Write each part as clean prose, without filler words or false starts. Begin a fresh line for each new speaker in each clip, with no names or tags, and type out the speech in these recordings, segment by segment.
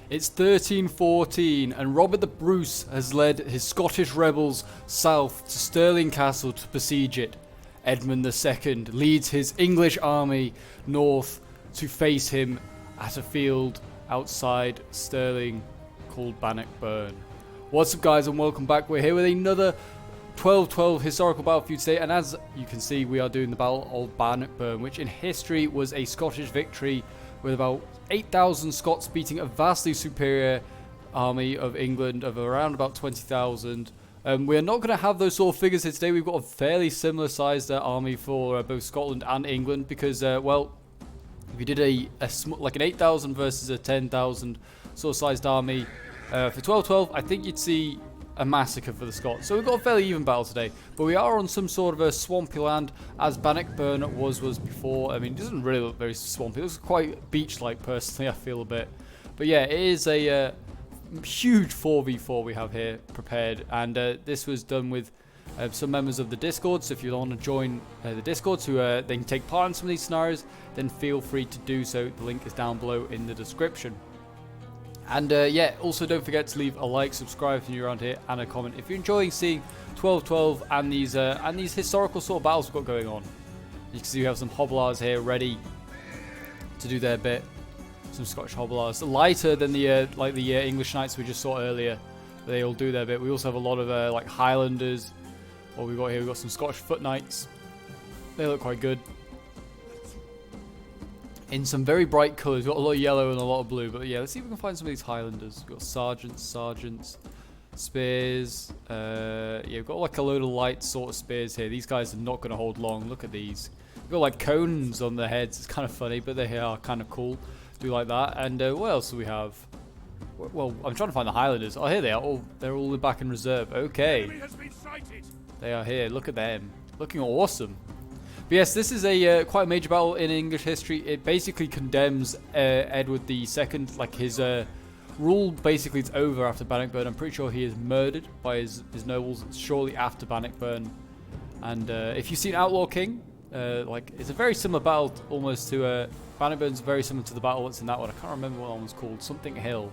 It's 1314 and Robert the Bruce has led his Scottish rebels south to Stirling Castle to besiege it. Edmund II leads his English army north to face him at a field outside Stirling called Bannockburn. What's up, guys, and welcome back. We're here with another 1212 historical battle for you today, and as you can see, we are doing the Battle of Bannockburn, which in history was a Scottish victory with about 8,000 Scots beating a vastly superior army of England of around about 20,000. We're not going to have those sort of figures here today. We've got a fairly similar sized army for both Scotland and England because, well, if you did like an 8,000 versus a 10,000 sort of sized army for 1212, I think you'd see a massacre for the Scots. So we've got a fairly even battle today, but we are on some sort of a swampy land as Bannockburn was before. I mean, it doesn't really look very swampy. It looks quite beach-like personally, I feel a bit. But yeah, it is a huge 4v4 we have here prepared, and this was done with some members of the Discord. So if you want to join the Discord so they can take part in some of these scenarios, then feel free to do so. The link is down below in the description. And yeah, also don't forget to leave a like, subscribe if you're around here, and a comment if you're enjoying seeing 1212 and these historical sort of battles we've got going on. You can see we have some Hobblars here ready to do their bit. Some Scottish Hobblars, lighter than the English Knights we just saw earlier. They all do their bit. We also have a lot of like Highlanders. What we've got here, we've got some Scottish Foot Knights. They look quite good. In some very bright colours. We've got a lot of yellow and a lot of blue. But yeah, let's see if we can find some of these Highlanders. We've got sergeants, spears. Yeah, we've got like a load of light sort of spears here. These guys are not going to hold long. Look at these. We've got like cones on their heads. It's kind of funny, but they are kind of cool. Do like that. And what else do we have? Well, I'm trying to find the Highlanders. Oh, here they are. Oh, they're all back in reserve. Okay. They are here. Look at them. Looking awesome. But yes, this is a quite a major battle in English history. It basically condemns Edward II. Like his rule basically is over after Bannockburn. I'm pretty sure he is murdered by his nobles shortly after Bannockburn. And if you've seen Outlaw King, like it's a very similar battle almost to Bannockburn's very similar to the battle that's in that one. I can't remember what that one's called. Something Hill.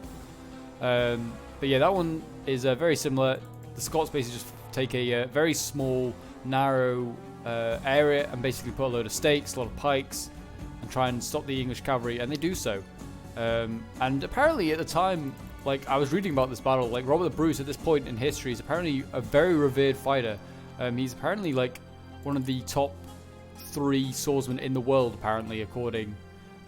But yeah, that one is very similar. The Scots basically just take a very small, narrow area and basically put a load of stakes, a lot of pikes, and try and stop the English cavalry, and they do so. And apparently at the time, like I was reading about this battle, like Robert the Bruce at this point in history is apparently a very revered fighter. He's apparently like one of the top 3 swordsmen in the world, apparently, according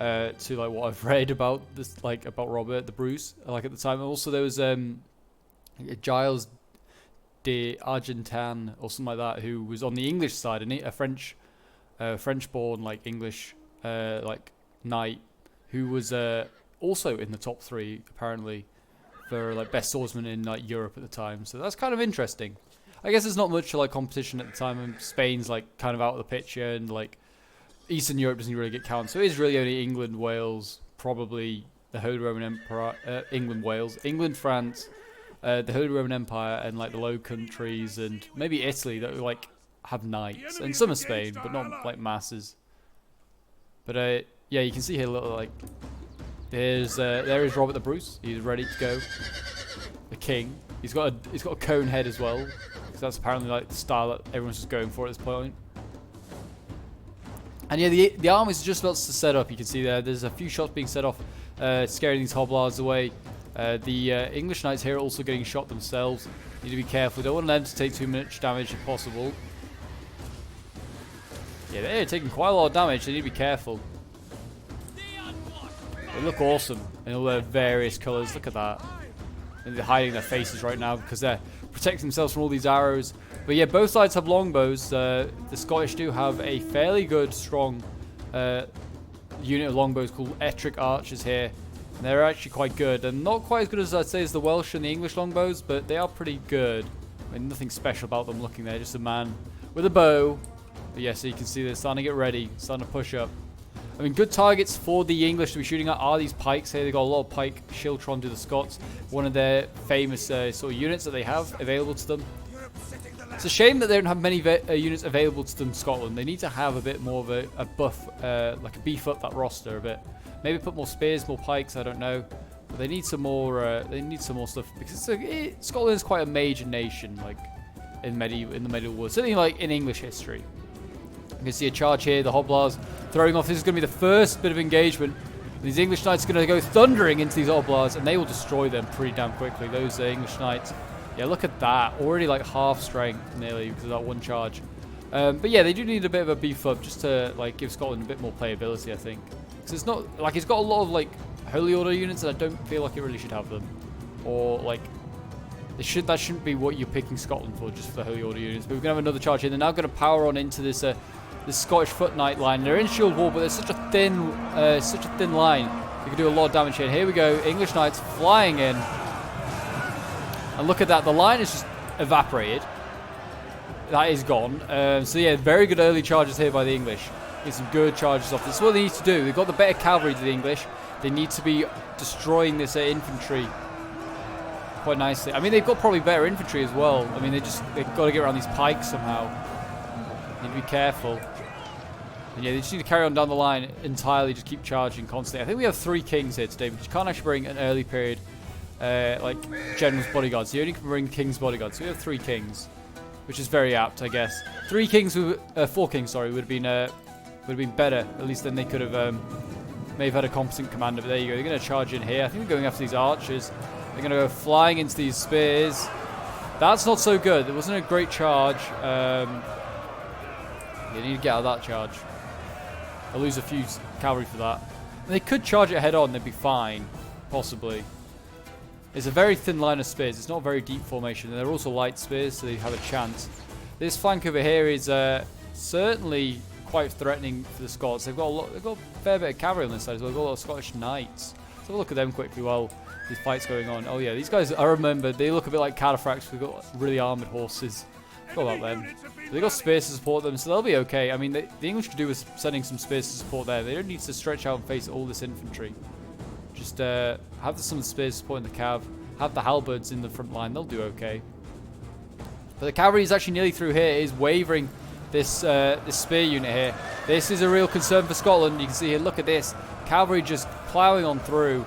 to like what I've read about this, like about Robert the Bruce, like at the time. And also there was Giles de Argentan or something like that, who was on the English side, and a French-born like English like knight, who was also in the top 3 apparently for like best swordsman in like Europe at the time. So that's kind of interesting. I guess there's not much like competition at the time, and Spain's like kind of out of the picture, and like Eastern Europe doesn't really get counted. So it is really only England, Wales, probably the Holy Roman Empire, England, France, the Holy Roman Empire, and like the Low Countries, and maybe Italy that like have knights, and some of Spain, but not like masses. But yeah, you can see here a little like there is Robert the Bruce. He's ready to go. The king. He's got a cone head as well, because that's apparently like the style that everyone's just going for at this point. And yeah, the armies are just about to set up. You can see there's a few shots being set off, scaring these Hobblars away. The English Knights here are also getting shot themselves. Need to be careful. Don't want them to take too much damage if possible. Yeah, they're taking quite a lot of damage. They need to be careful. They look awesome in all their various colours. Look at that. And they're hiding their faces right now because they're protecting themselves from all these arrows. But yeah, both sides have longbows. The Scottish do have a fairly good, strong unit of longbows called Ettrick Archers here. And they're actually quite good. And not quite as good as I'd say as the Welsh and the English longbows, but they are pretty good. I mean, nothing special about them looking there. Just a man with a bow. But yeah, so you can see they're starting to get ready. Starting to push up. I mean, good targets for the English to be shooting at are these pikes here. They've got a lot of pike Shiltron to the Scots. One of their famous sort of units that they have available to them. It's a shame that they don't have many units available to them in Scotland. They need to have a bit more of a buff, like a beef up that roster a bit. Maybe put more spears, more pikes, I don't know. But they need some more. They need some more stuff because Scotland is quite a major nation, like in the medieval world, certainly like in English history. You can see a charge here. The Hoblars throwing off. This is going to be the first bit of engagement. These English knights are going to go thundering into these Hoblars, and they will destroy them pretty damn quickly. Those English knights. Yeah, look at that. Already like half strength nearly because of that one charge. But yeah, they do need a bit of a beef up just to like give Scotland a bit more playability, I think. Because it's not like it's got a lot of like Holy Order units, and I don't feel like it really should have them. Or like that shouldn't be what you're picking Scotland for, just for the Holy Order units. But we're gonna have another charge here. They're now gonna power on into this this Scottish foot knight line. They're in shield wall, but there's such a thin line. You can do a lot of damage here. And here we go, English knights flying in. And look at that, the line is just evaporated. That is gone. So yeah, very good early charges here by the English. Get some good charges off. This is what they need to do. They've got the better cavalry to the English. They need to be destroying this infantry quite nicely. I mean, they've got probably better infantry as well. I mean, they've got to get around these pikes somehow. Need to be careful. And yeah, they just need to carry on down the line entirely. Just keep charging constantly. I think we have 3 kings here today, but you can't actually bring an early period like general's bodyguard. So you only can bring king's bodyguard. So we have 3 kings, which is very apt, I guess. 4 kings, sorry, would have been better. At least then they could have may have had a competent commander. But there you go. They're going to charge in here. I think they're going after these archers. They're going to go flying into these spears. That's not so good. It wasn't a great charge. You need to get out of that charge. I'll lose a few cavalry for that. And they could charge it head on. They'd be fine, possibly. It's a very thin line of spears. It's not a very deep formation. And they're also light spears, so they have a chance. This flank over here is certainly quite threatening for the Scots. They've got a fair bit of cavalry on this side as well. They've got a lot of Scottish knights. Let's have a look at them quickly while this fight's going on. Oh yeah, these guys, I remember, they look a bit like cataphracts. We've got really armoured horses. Forgot about them. They've got spears to support them, so they'll be okay. I mean, the English could do with sending some spears to support there. They don't need to stretch out and face all this infantry. Just have some spears supporting the cav. Have the halberds in the front line. They'll do okay. But the cavalry is actually nearly through here. It is wavering this this spear unit here. This is a real concern for Scotland. You can see here, look at this. Cavalry just ploughing on through.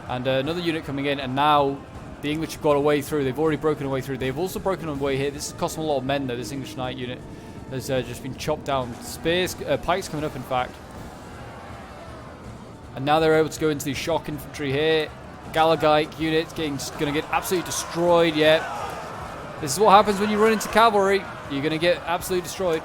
And another unit coming in. And now the English have got a way through. They've already broken a way through. They've also broken a way here. This has cost them a lot of men, though. This English knight unit has just been chopped down. Spears, pikes coming up, in fact. And now they're able to go into the shock infantry here. Galagite unit going to get absolutely destroyed. Yeah, this is what happens when you run into cavalry. You're going to get absolutely destroyed.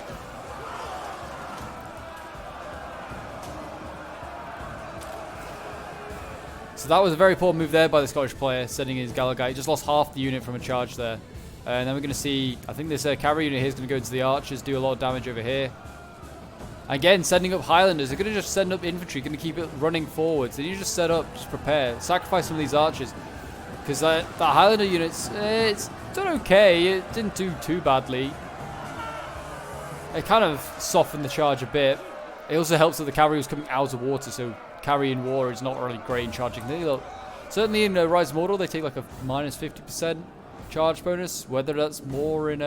So that was a very poor move there by the Scottish player, sending his Galagite. He just lost half the unit from a charge there. And then we're going to see, I think this cavalry unit here is going to go into the archers, do a lot of damage over here. Again, sending up Highlanders. They're going to just send up infantry, going to keep it running forwards. They need to just set up, just prepare, sacrifice some of these archers. Because the Highlander units, it's done okay. It didn't do too badly. It kind of softened the charge a bit. It also helps that the cavalry was coming out of water, so cavalry in war is not really great in charging. Certainly in Rise of Mordor, they take like a minus 50% charge bonus. Whether that's more in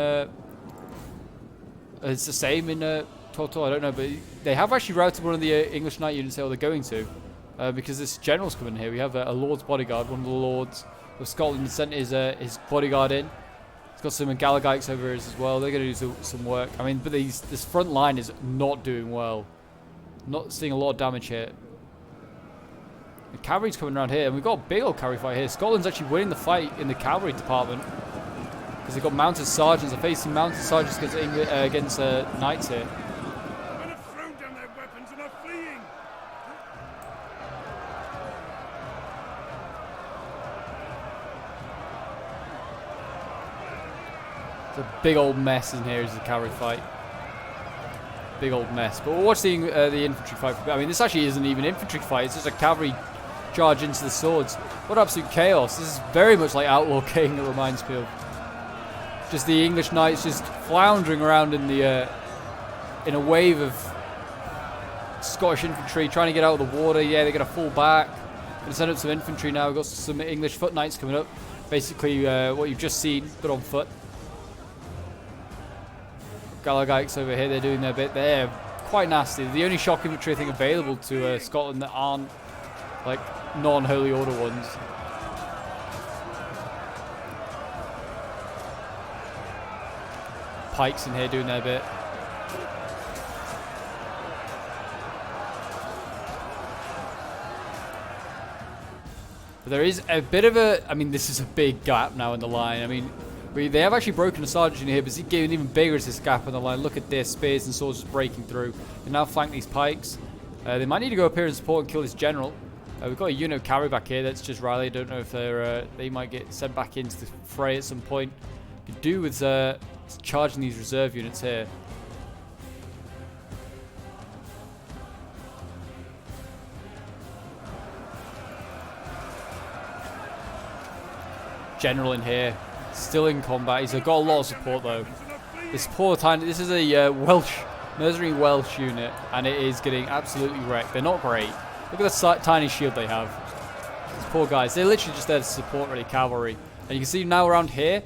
it's the same in Total, I don't know, but they have actually routed one of the English knight units that they're going to, because this general's coming in here. We have a Lord's bodyguard. One of the Lords of Scotland sent his bodyguard in. He's got some Galagites over here as well. They're going to do some work. I mean, but this front line is not doing well. Not seeing a lot of damage here. The cavalry's coming around here, and we've got a big old cavalry fight here. Scotland's actually winning the fight in the cavalry department because they've got mounted sergeants. They're facing mounted sergeants against knights here. It's a big old mess in here as the cavalry fight. Big old mess. But we'll watch the infantry fight. I mean, this actually isn't even an infantry fight. It's just a cavalry charge into the swords. What absolute chaos. This is very much like Outlaw King, it reminds me of. Just the English knights just floundering around in the in a wave of Scottish infantry trying to get out of the water. Yeah, they're going to fall back. Going to send up some infantry now. We've got some English foot knights coming up. Basically, what you've just seen, but on foot. Galagites over here, they're doing their bit. They're quite nasty. The only shock infantry I think available to Scotland that aren't like non-holy order ones. Pikes in here doing their bit. But there is a bit of a, I mean, this is a big gap now in the line. I mean, they have actually broken a sergeant in here, but it's getting even bigger as this gap in the line. Look at this, spears and swords just breaking through. They now flank these pikes. They might need to go up here and support and kill this general. We've got a unit of cavalry back here that's just rallied. I don't know if they might get sent back into the fray at some point. Could do with charging these reserve units here. General in here, still in combat. He's got a lot of support though. This poor tiny, this is a mercenary Welsh unit, and it is getting absolutely wrecked. They're not great. Look at the tiny shield they have. These poor guys, they're literally just there to support really cavalry. And you can see now around here,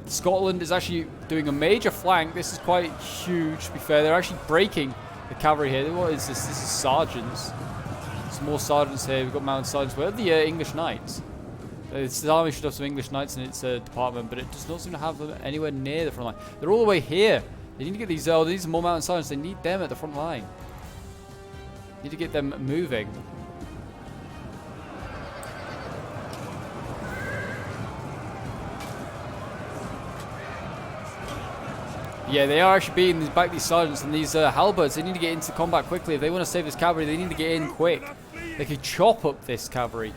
Scotland is actually doing a major flank. This is quite huge, to be fair. They're actually breaking the cavalry here. What is this? This is sergeants. Some more sergeants here. We've got mounted sergeants. Where are the English knights? This army should have some English knights in its department, but it does not seem to have them anywhere near the front line. They're all the way here. They need to get these. Oh, these are more mounted sergeants. They need them at the front line. Need to get them moving. Yeah, they are actually beating back these sergeants and these halberds. They need to get into combat quickly. If they want to save this cavalry, they need to get in quick. They could chop up this cavalry.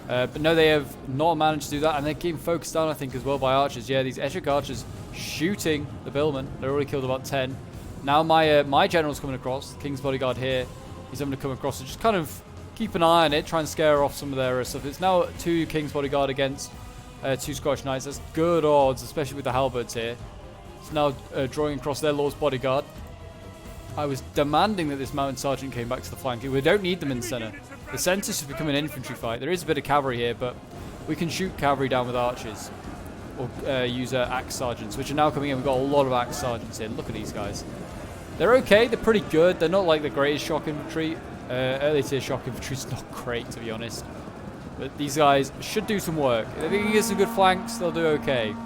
But no, they have not managed to do that, and they're getting focused down, I think, as well by archers. Yeah, these Essex archers shooting the billmen. They've already killed about 10. Now my general's coming across, the King's bodyguard here. He's having to come across and just kind of keep an eye on it, try and scare off some of their stuff. It's now 2 King's bodyguard against 2 Scottish knights. That's good odds, especially with the halberds here. It's now drawing across their lord's bodyguard. I was demanding that this mounted sergeant came back to the flank. We don't need them in the centre. The centre should become an infantry fight. There is a bit of cavalry here, but we can shoot cavalry down with archers. Or use axe sergeants, which are now coming in. We've got a lot of axe sergeants in. Look at these guys. They're okay. They're pretty good. They're not like the greatest shock infantry. Early tier shock infantry is not great, to be honest. But these guys should do some work. If they can get some good flanks, they'll do okay.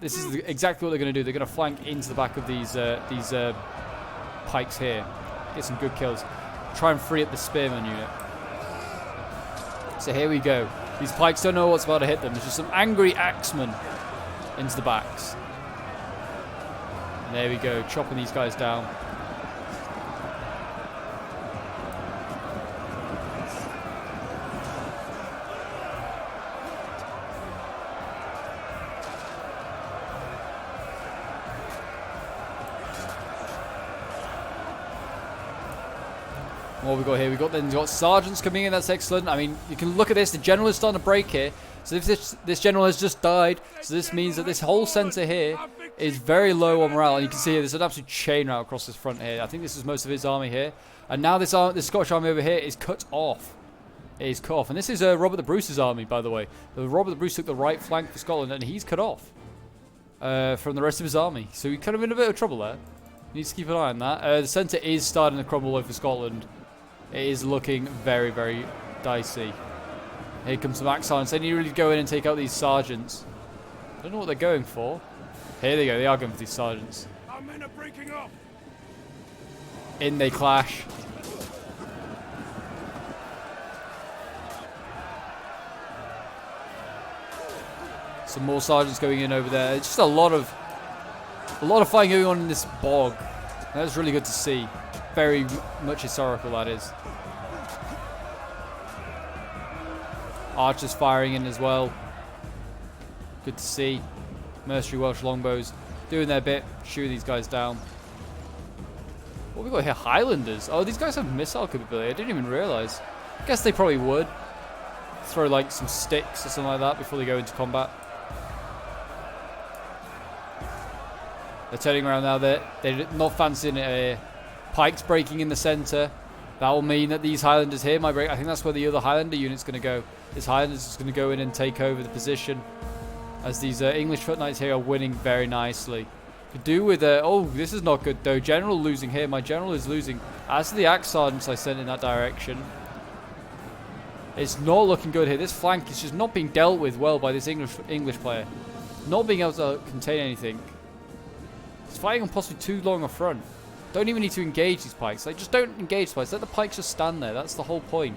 This is exactly what they're going to do. They're going to flank into the back of these pikes here. Get some good kills. Try and free up the spearman unit. So here we go. These pikes don't know what's about to hit them. There's just some angry axemen into the backs. And there we go, chopping these guys down. What we got here? We've got sergeants coming in. That's excellent. I mean, you can look at this. The general is starting to break here. So if this general has just died, so this means that this whole centre here is very low on morale. And you can see here, there's an absolute chain route across this front here. I think this is most of his army here. And now this Scottish army over here is cut off. It is cut off. And this is Robert the Bruce's army, by the way. Robert the Bruce took the right flank for Scotland, and he's cut off from the rest of his army. So he's kind of in a bit of trouble there. He needs to keep an eye on that. The centre is starting to crumble over Scotland. It is looking very, very dicey. Here comes some axe sergeants. They need to really go in and take out these sergeants. I don't know what they're going for. Here they go. They are going for these sergeants.
Our men are breaking off.
In they clash. Some more sergeants going in over there. It's just a lot of fighting going on in this bog. That's really good to see. Very much historical, that is. Archers firing in as well. Good to see. Mercenary Welsh longbows doing their bit. Shoot these guys down. What have we got here? Highlanders. Oh, these guys have missile capability. I didn't even realise. I guess they probably would. Throw like some sticks or something like that before they go into combat. They're turning around now. They're not fancying pikes breaking in the centre. That will mean that these Highlanders here might break. I think that's where the other Highlander unit's going to go. This Highlanders is going to go in and take over the position. As these English foot knights here are winning very nicely. Could do with oh, this is not good though. General losing here. My general is losing. As to the axe sergeants I sent in that direction. It's not looking good here. This flank is just not being dealt with well by this English player. Not being able to contain anything. He's fighting on possibly too long a front. Don't even need to engage these pikes. Like, just don't engage the pikes. Let the pikes just stand there. That's the whole point.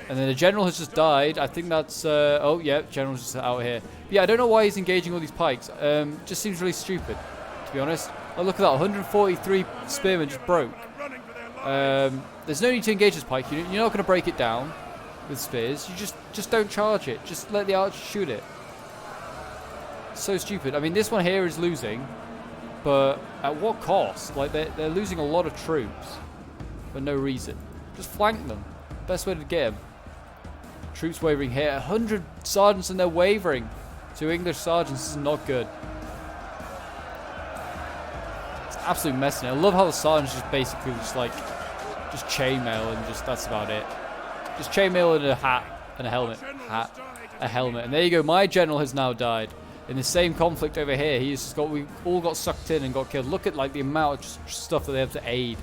And then the general has just died. I think that's... oh, yeah, general's just out here. But yeah, I don't know why he's engaging all these pikes. Just seems really stupid, to be honest. Oh, look at that. 143 spearmen just broke. There's no need to engage this pike. You're not going to break it down with spears. You just don't charge it. Just let the archer shoot it. So stupid. I mean, this one here is losing. But at what cost? Like, they're losing a lot of troops for no reason. Just flank them. Best way to get them. Troops wavering here. 100 sergeants and they're wavering. 2 English sergeants. This is not good. It's an absolute mess in it. I love how the sergeants just basically just chainmail and just that's about it. Just chainmail and a hat and a helmet. A helmet. And there you go. My general has now died. In the same conflict over here, we all got sucked in and got killed. Look at like the amount of stuff that they have to aid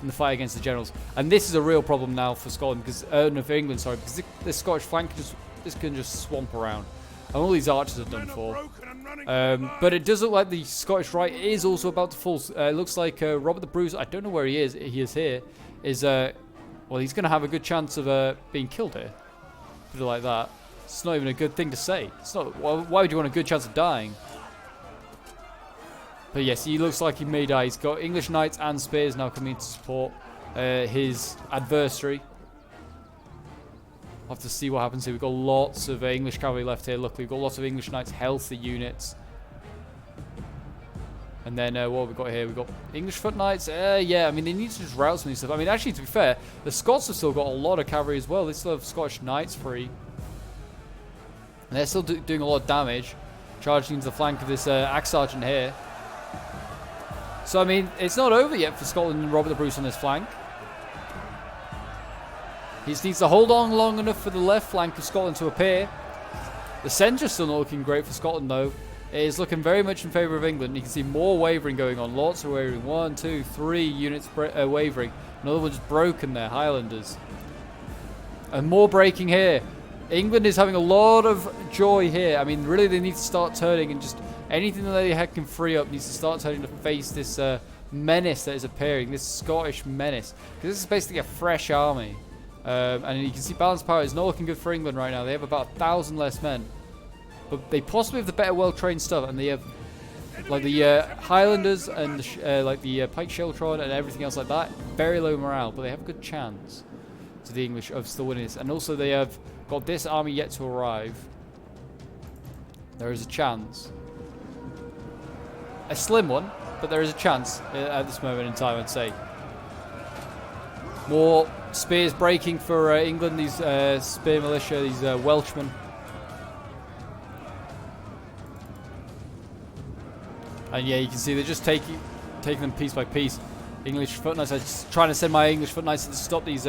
in the fight against the generals. And this is a real problem now for Scotland, because no, for England, sorry, because this Scottish flank can just swamp around, and all these archers are done for. But it does look like the Scottish right is also about to fall. It looks like Robert the Bruce. I don't know where he is. He is here. Well, he's going to have a good chance of being killed here. Put it like that. It's not even a good thing to say. It's not. Why would you want a good chance of dying? But yes, he looks like he may die. He's got English knights and spears now coming to support his adversary. We'll have to see what happens here. We've got lots of English cavalry left here. Look, we've got lots of English knights, healthy units. And then what have we got here? We've got English foot knights. Yeah, I mean, they need to just route some of these stuff. I mean, actually, to be fair, the Scots have still got a lot of cavalry as well. They still have Scottish knights free. And they're still doing a lot of damage. Charging into the flank of this axe sergeant here. So, I mean, it's not over yet for Scotland and Robert the Bruce on this flank. He just needs to hold on long enough for the left flank of Scotland to appear. The centre's still not looking great for Scotland, though. It is looking very much in favour of England. You can see more wavering going on. Lots of wavering. 1, 2, 3 units wavering. Another one just broken there. Highlanders. And more breaking here. England is having a lot of joy here. I mean, really, they need to start turning and just anything that they can free up needs to start turning to face this menace that is appearing, this Scottish menace. Because this is basically a fresh army. And you can see balance power is not looking good for England right now. They have about 1,000 less men. But they possibly have the better well-trained stuff. And they have like the Highlanders and like the Pike Sheltron and everything else like that. Very low morale, but they have a good chance to the English of still winning this. And also they have got this army yet to arrive. There is a chance. A slim one, but there is a chance at this moment in time, I'd say. More spears breaking for England, these spear militia, these Welshmen. And yeah, you can see they're just taking them piece by piece. English foot knights. I'm just trying to send my English foot knights to stop these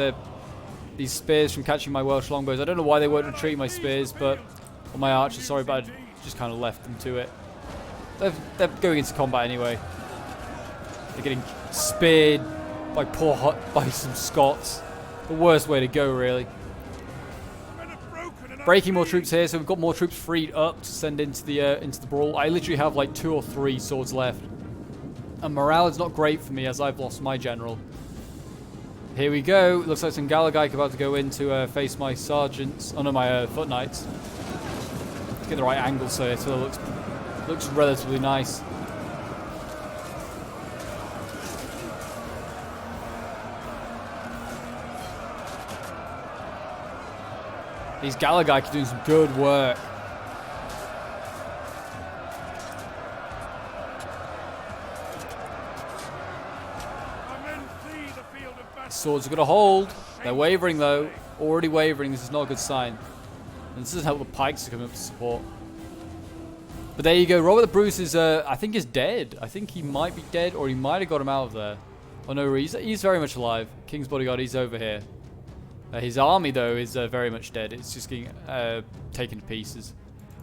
spears from catching my Welsh longbows. I don't know why they won't retreat my spears, or my archers, sorry, but I just kind of left them to it. They're going into combat anyway. They're getting speared by some Scots. The worst way to go, really. Breaking more troops here, so we've got more troops freed up to send into the brawl. I literally have like 2 or 3 swords left, and morale is not great for me as I've lost my general. Here we go. Looks like some Galagaik about to go in to face my sergeants. Oh no, my foot knights. Let's get the right angle so it looks relatively nice. These Galagaik are doing some good work. Swords are going to hold. They're wavering though. Already wavering. This is not a good sign. And this doesn't help the pikes to come up to support. But there you go. Robert the Bruce is, I think, is dead. I think he might be dead, or he might have got him out of there. Oh no, he's very much alive. King's bodyguard, he's over here. His army, though, is very much dead. It's just getting taken to pieces.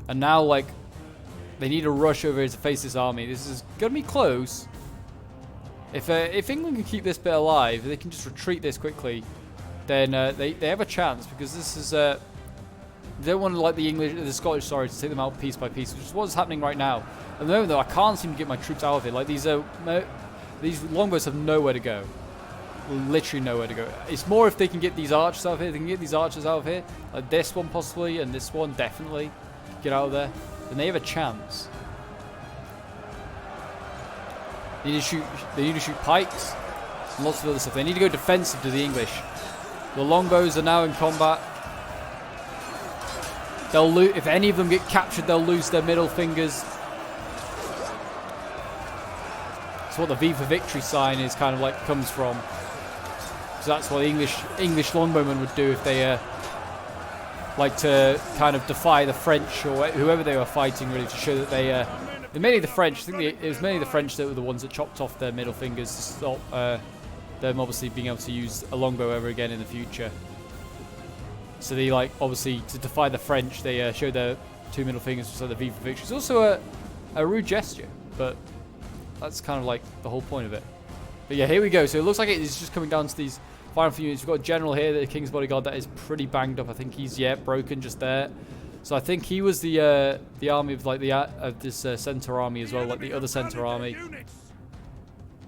And now, like, they need to rush over here to face this army. This is going to be close. If England can keep this bit alive, they can just retreat this quickly, then they have a chance, because this is they don't want to like the Scottish, sorry, to take them out piece by piece, which is what's happening right now. At the moment though, I can't seem to get my troops out of it. Like these longbows have nowhere to go, literally nowhere to go. It's more if they can get these archers out of here. They can get these archers out of here, like this one possibly, and this one definitely get out of there, then they have a chance. They need to shoot pikes and lots of other stuff. They need to go defensive to the English. The longbows are now in combat. They'll lose if any of them get captured. They'll lose their middle fingers. That's what the V for victory sign is kind of like comes from. So that's what the English longbowmen would do if they like to kind of defy the French or whoever they were fighting, really, to show that they're mainly the French. I think it was mainly the French that were the ones that chopped off their middle fingers to stop them obviously being able to use a longbow ever again in the future. So they obviously to defy the French, they showed their two middle fingers, just like the V for victory. It's also a rude gesture, but that's kind of like the whole point of it. But yeah, here we go. So it looks like it is just coming down to these final few units. We've got a general here, the King's Bodyguard, that is pretty banged up. I think he's broken just there. So I think he was the army of of this center army as well, like the other center army.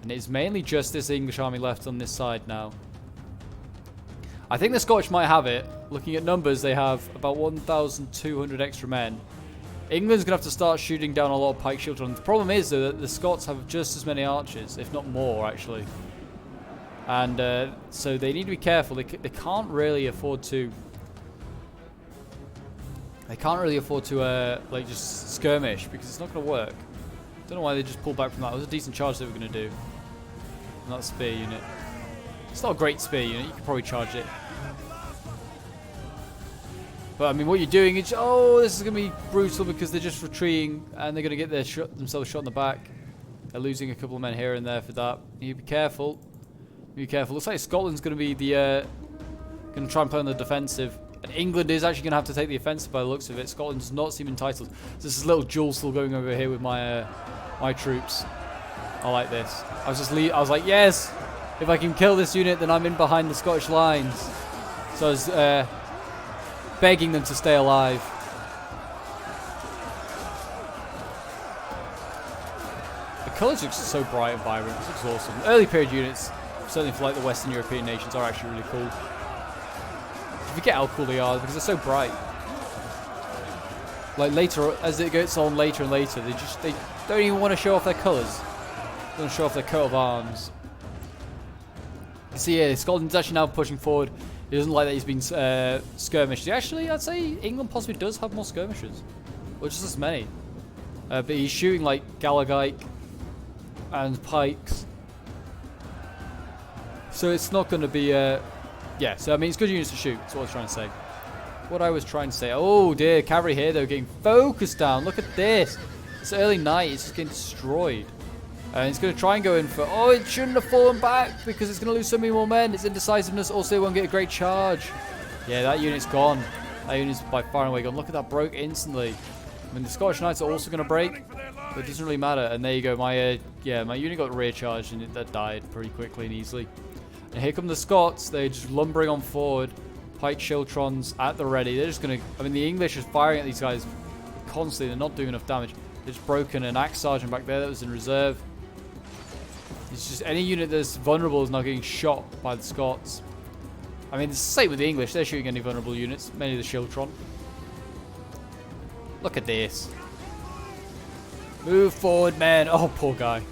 And it's mainly just this English army left on this side now. I think the Scottish might have it. Looking at numbers, they have about 1,200 extra men. England's going to have to start shooting down a lot of pike shield runs. The problem is, though, that the Scots have just as many archers, if not more, actually. And so they need to be careful. They can't really afford to... They can't really afford to, like, just skirmish, because it's not going to work. Don't know why they just pulled back from that. It was a decent charge they were going to do. And that spear unit. It's not a great spear unit. You could probably charge it. But, I mean, what you're doing is... Oh, this is going to be brutal, because they're just retreating, and they're going to get themselves shot in the back. They're losing a couple of men here and there for that. You need to be careful. Be careful. Looks like Scotland's going to be the... going to try and play on the defensive. And England is actually going to have to take the offensive by the looks of it. Scotland does not seem entitled. So this is a little duel still going over here with my my troops. I like this. I was like, yes! If I can kill this unit, then I'm in behind the Scottish lines. So I was begging them to stay alive. The colours look so bright and vibrant. This looks awesome. Early period units, certainly for like the Western European nations, are actually really cool. I forget how cool they are because they're so bright. Like later, as it gets on later and later, they don't even want to show off their colours. They don't show off their coat of arms. So yeah, Scotland's actually now pushing forward. He doesn't like that he's been skirmished. Actually, I'd say England possibly does have more skirmishes, or just as many. But he's shooting like Gallagite and pikes, so it's not going to be. Yeah, so I mean, it's good units to shoot. That's what I was trying to say. What I was trying to say. Oh dear, cavalry here though, getting focused down. Look at this. It's early night. It's just getting destroyed. And it's going to try and go in for... Oh, it shouldn't have fallen back because it's going to lose so many more men. Its indecisiveness. Also, it won't get a great charge. Yeah, that unit's gone. That unit's by far and away gone. Look at that, broke instantly. I mean, the Scottish Knights are also going to break. But it doesn't really matter. And there you go. My my unit got rear charged and that died pretty quickly and easily. And here come the Scots. They're just lumbering on forward. Pike Shiltrons at the ready. They're just going to... I mean, the English are firing at these guys constantly. They're not doing enough damage. They've just broken an axe sergeant back there that was in reserve. It's just any unit that's vulnerable is now getting shot by the Scots. I mean, it's the same with the English. They're shooting any vulnerable units. Mainly the Shiltron. Look at this. Move forward, man. Oh, poor guy.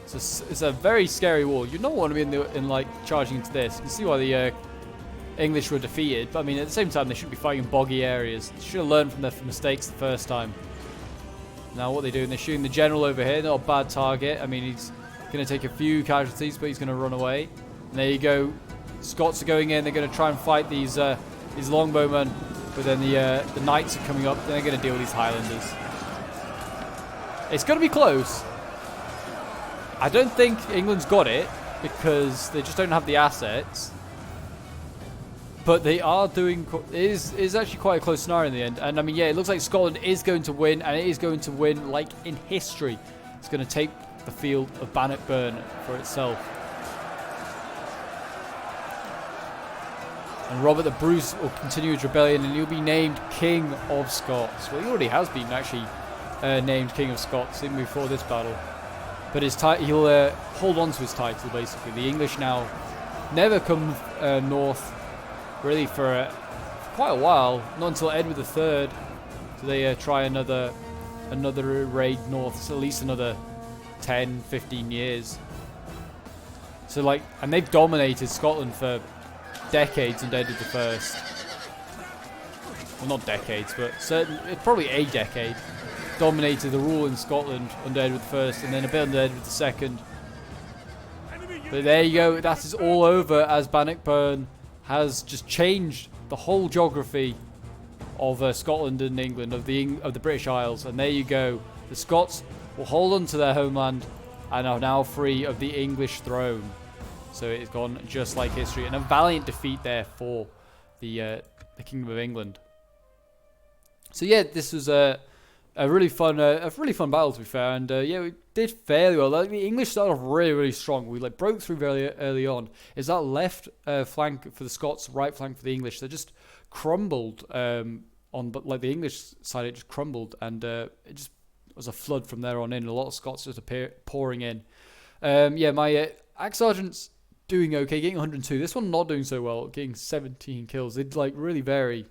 It's a very scary war. You don't want to be in like charging into this. You can see why the English were defeated. But I mean, at the same time, they shouldn't be fighting boggy areas. They should have learned from their mistakes the first time. Now what they're doing, they're shooting the general over here. Not a bad target. I mean, he's going to take a few casualties, but he's going to run away. And there you go. Scots are going in. They're going to try and fight these longbowmen. But then the knights are coming up. Then they're going to deal with these Highlanders. It's going to be close. I don't think England's got it because they just don't have the assets. But they are doing... It is actually quite a close scenario in the end. And I mean, yeah, it looks like Scotland is going to win. And it is going to win like in history. It's going to take the field of Bannockburn for itself. And Robert the Bruce will continue his rebellion, and he'll be named King of Scots. Well, he already has been actually named King of Scots even before this battle. But he'll hold on to his title, basically. The English now never come north, really, for quite a while. Not until Edward III. So they try another raid north, so at least another 10, 15 years. So, like, and they've dominated Scotland for decades under Edward I. Well, not decades, but probably a decade. Dominated the rule in Scotland under Edward I, and then a bit under Edward II. But there you go, that is all over, as Bannockburn has just changed the whole geography of Scotland and England, of the British Isles. And there you go, the Scots will hold on to their homeland and are now free of the English throne. So it's gone just like history, and a valiant defeat there for the Kingdom of England. So yeah, this was a really fun battle, to be fair, and yeah, we did fairly well. Like, the English started off really strong. We like broke through very early on. Is that left flank for the Scots, right flank for the English? They just crumbled but like the English side, it just crumbled, and it just was a flood from there on in. A lot of Scots just pouring in. Yeah, my Axe Sergeant's doing okay, getting 102. This one not doing so well, getting 17 kills. They'd like really vary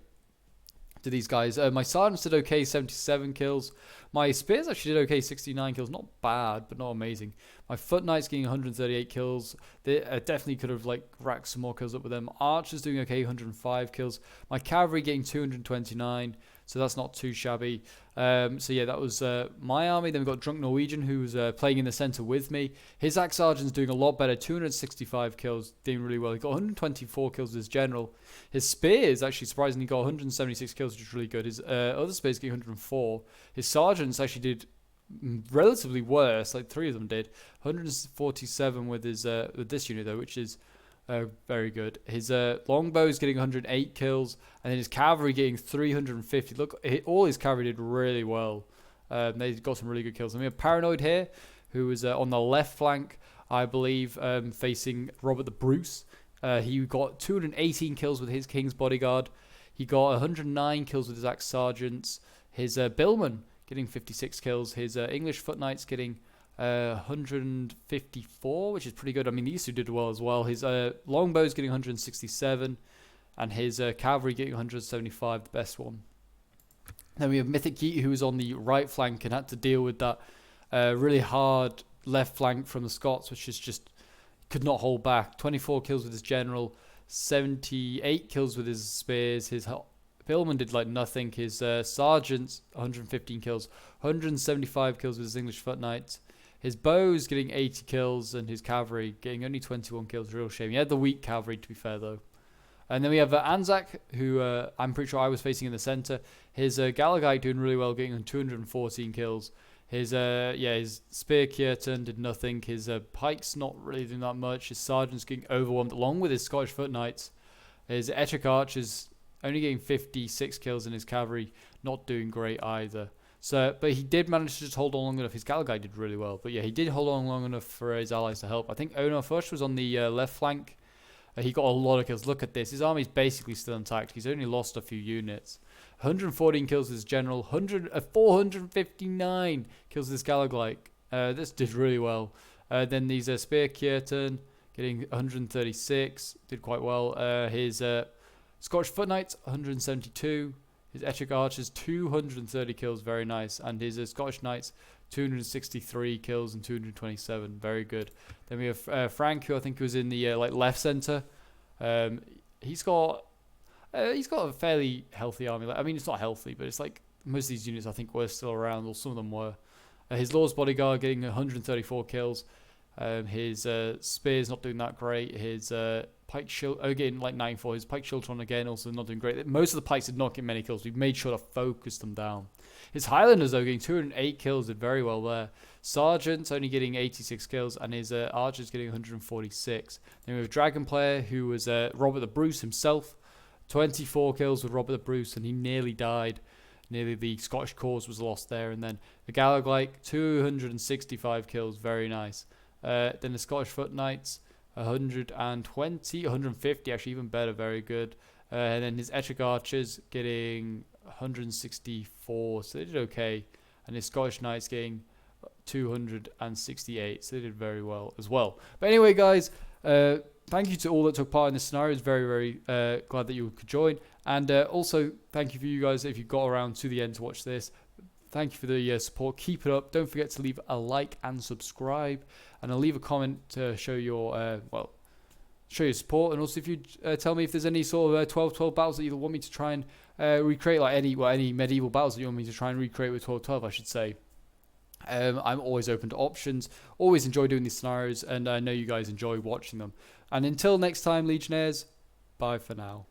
to these guys. My Sergeants did okay, 77 kills. My Spears actually did okay, 69 kills. Not bad, but not amazing. My Foot Knights getting 138 kills. They definitely could have like racked some more kills up with them. Archers doing okay, 105 kills. My Cavalry getting 229. So that's not too shabby. So yeah, that was my army. Then we've got Drunk Norwegian, who was playing in the centre with me. His Axe Sergeant's doing a lot better, 265 kills, doing really well. He got 124 kills with his general. His Spears actually surprisingly got 176 kills, which is really good. His other Spears getting 104. His Sergeants actually did relatively worse, like 3 of them did. 147 with his with this unit though, which is very good. His Longbow's getting 108 kills, and then his Cavalry getting 350. Look, all his Cavalry did really well. They got some really good kills. And we have Paranoid here, who was on the left flank, I believe, facing Robert the Bruce. He got 218 kills with his King's Bodyguard. He got 109 kills with his Axe Sergeants. His Billman getting 56 kills. His English Foot Knights getting 154, which is pretty good. I mean, these two did well as well. His Longbow's getting 167, and his Cavalry getting 175, the best one. Then we have Mythic Geet, who was on the right flank and had to deal with that really hard left flank from the Scots, which is just could not hold back. 24 kills with his general, 78 kills with his Spears. His Billman did like nothing. His Sergeants, 115 kills, 175 kills with his English Foot Knights. His Bow's getting 80 kills, and his Cavalry getting only 21 kills. Real shame. He had the weak Cavalry, to be fair, though. And then we have Anzac, who I'm pretty sure I was facing in the centre. His Galagite doing really well, getting 214 kills. His his Spear Kieran did nothing. His Pike's not really doing that much. His Sergeant's getting overwhelmed, along with his Scottish Foot Knights. His Ettrick Archers only getting 56 kills, and his Cavalry not doing great either. So, but he did manage to just hold on long enough. His Galagite did really well. But yeah, he did hold on long enough for his allies to help. I think Onar Fush was on the left flank. He got a lot of kills. Look at this. His army's basically still intact. He's only lost a few units. 114 kills with his general. 459 kills with his Galagite. This did really well. Then these Spear Kieran getting 136. Did quite well. His Scottish Foot Knights, 172. His Ettrick Archers, 230 kills, very nice. And his Scottish Knights, 263 kills and 227, very good. Then we have Frank, who I think was in the left centre. He's got a fairly healthy army. I mean, it's not healthy, but it's like most of these units I think were still around, or some of them were. His Lord's Bodyguard getting 134 kills. His Spear's not doing that great. His Pike Shield, again, like 94. His Pike Shiltron, again, also not doing great. Most of the Pikes did not get many kills. We've made sure to focus them down. His Highlanders, though, getting 208 kills, did very well there. Sergeant's only getting 86 kills, and his Archer's getting 146. Then we have Dragon Player, who was Robert the Bruce himself. 24 kills with Robert the Bruce, and he nearly died. Nearly the Scottish cause was lost there. And then the Galagite, 265 kills, very nice. Then the Scottish Foot Knights, 120, 150, actually even better, very good. And then his Ettrick Archers getting 164, so they did okay. And his Scottish Knights getting 268, so they did very well as well. But anyway, guys, thank you to all that took part in this scenario. It's very, very glad that you could join. And also, thank you for you guys if you got around to the end to watch this. Thank you for the support. Keep it up. Don't forget to leave a like and subscribe. And I'll leave a comment to show your, show your support. And also, if you tell me if there's any sort of 12-12 battles that you want me to try and recreate, like any medieval battles that you want me to try and recreate with 12-12, I should say. I'm always open to options. Always enjoy doing these scenarios, and I know you guys enjoy watching them. And until next time, Legionnaires, bye for now.